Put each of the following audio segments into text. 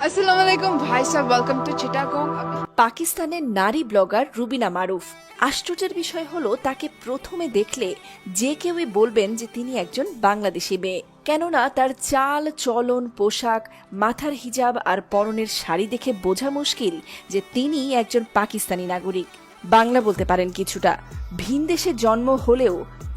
আসসালামু আলাইকুম ভাই সাহেব, ওয়েলকাম টু চিটাগং। পাকিস্তানের নারী ব্লগার রুবিনা মারুফ। আশ্চর্যের বিষয় হলো তাকে প্রথমে দেখলে যে কেউই বলবেন যে তিনি একজন বাংলাদেশি মেয়ে, কেননা তার চাল চলন, পোশাক, মাথার হিজাব আর পরনের শাড়ি দেখে বোঝা মুশকিল যে তিনি একজন পাকিস্তানি নাগরিক। বাংলা বলতে পারেন কিছুটা, ভিনদেশে জন্ম হলেও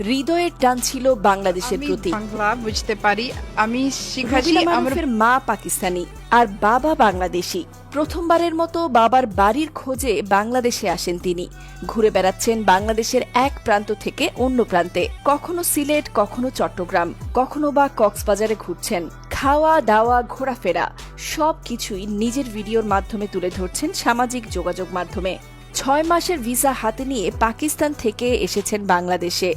হৃদয়ের টান ছিল বাংলাদেশের আমি প্রতি। বাংলা বুঝতে পারি, আমি শিখেছি। রুবিনা আমার মারুফের মা পাকিস্তানি আর বাবা বাংলাদেশি। প্রথমবারের মতো বাবার বাড়ির খোঁজে বাংলাদেশে আসেন তিনি। ঘুরে বেড়াচ্ছেন বাংলাদেশের এক প্রান্ত থেকে অন্য প্রান্তে, কখনো সিলেট, কখনো চট্টগ্রাম, কখনো বা কক্সবাজারে ঘুরছেন। খাওয়া দাওয়া, ঘোরাফেরা সবকিছুই নিজের ভিডিওর মাধ্যমে তুলে ধরছেন সামাজিক যোগাযোগ মাধ্যমে। 6 মাসের ভিসা হাতে নিয়ে পাকিস্তান থেকে এসেছেন বাংলাদেশে।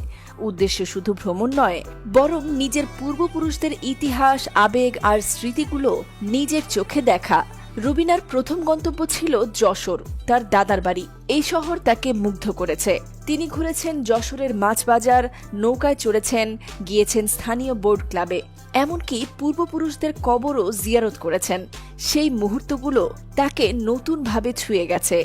উদ্দেশ্য শুধু ভ্রমণ নয়, বরং নিজের পূর্বপুরুষদের ইতিহাস, আবেগ আর স্মৃতিগুলো নিজের চোখে দেখা। রুবিনার প্রথম গন্তব্য ছিল যশোর, তার দাদার বাড়ি। এই শহর তাকে মুগ্ধ করেছে। তিনি ঘুরেছেন যশোরের মাছ বাজার, নৌকায় চড়েছেন, গিয়েছেন স্থানীয় বোর্ড ক্লাবে, এমনকি পূর্বপুরুষদের কবরও জিয়ারত করেছেন। সেই মুহূর্তগুলো তাকে নতুনভাবে ছুঁয়ে গেছে।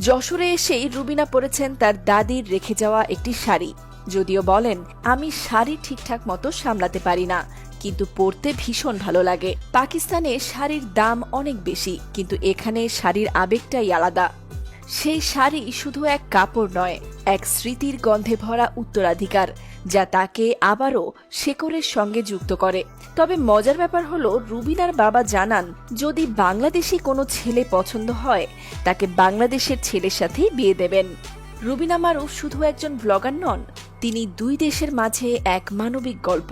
যশোরে এসেই রুবিনা পরেছেন তার দাদির রেখে যাওয়া একটি শাড়ি। যদিও বলেন, আমি শাড়ি ঠিকঠাক মতো সামলাতে পারি না, কিন্তু পরতে ভীষণ ভালো লাগে। পাকিস্তানে শাড়ির দাম অনেক বেশি, কিন্তু এখানে শাড়ির আবেগটাই আলাদা। সেই শাড়ি শুধু এক কাপড় নয়, এক স্মৃতির গন্ধে ভরা উত্তরাধিকার, যা তাকে আবারও শেকড়ের সঙ্গে যুক্ত করে। তবে মজার ব্যাপার হলো, রুবিনার বাবা জানান, যদি বাংলাদেশি কোনো ছেলে পছন্দ হয়, তাকে বাংলাদেশের ছেলের সাথেই বিয়ে দেবেন। রুবিনা মারুফ শুধু একজন ব্লগার নন, তিনি দুই দেশের মাঝে এক মানবিক গল্প।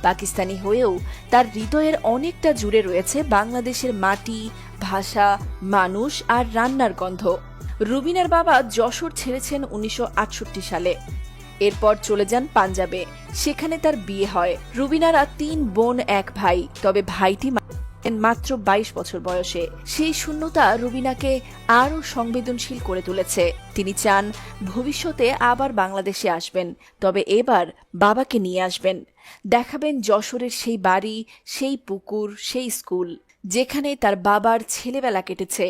পাকিস্তানি হয়েও তার হৃদয়ের অনেকটা জুড়ে রয়েছে বাংলাদেশের মাটি, ভাষা, মানুষ আর রান্নার গন্ধ। রুবিনার বাবা যশোর ছেড়েছেন 1968 সালে। এরপর চলে যান পাঞ্জাবে, সেখানে তার বিয়ে হয়। রুবিনারা 3 বোন, 1 ভাই, তবে ভাইটি মাত্র 22 বছর বয়সে। সেই শূন্যতা রুবিনাকে আরও সংবেদনশীল করে তুলেছে। তিনি চান ভবিষ্যতে আবার বাংলাদেশে আসবেন, তবে এবার বাবাকে নিয়ে আসবেন। দেখাবেন যশোরের সেই বাড়ি, সেই পুকুর, সেই স্কুল, যেখানে তার বাবার ছেলেবেলা কেটেছে।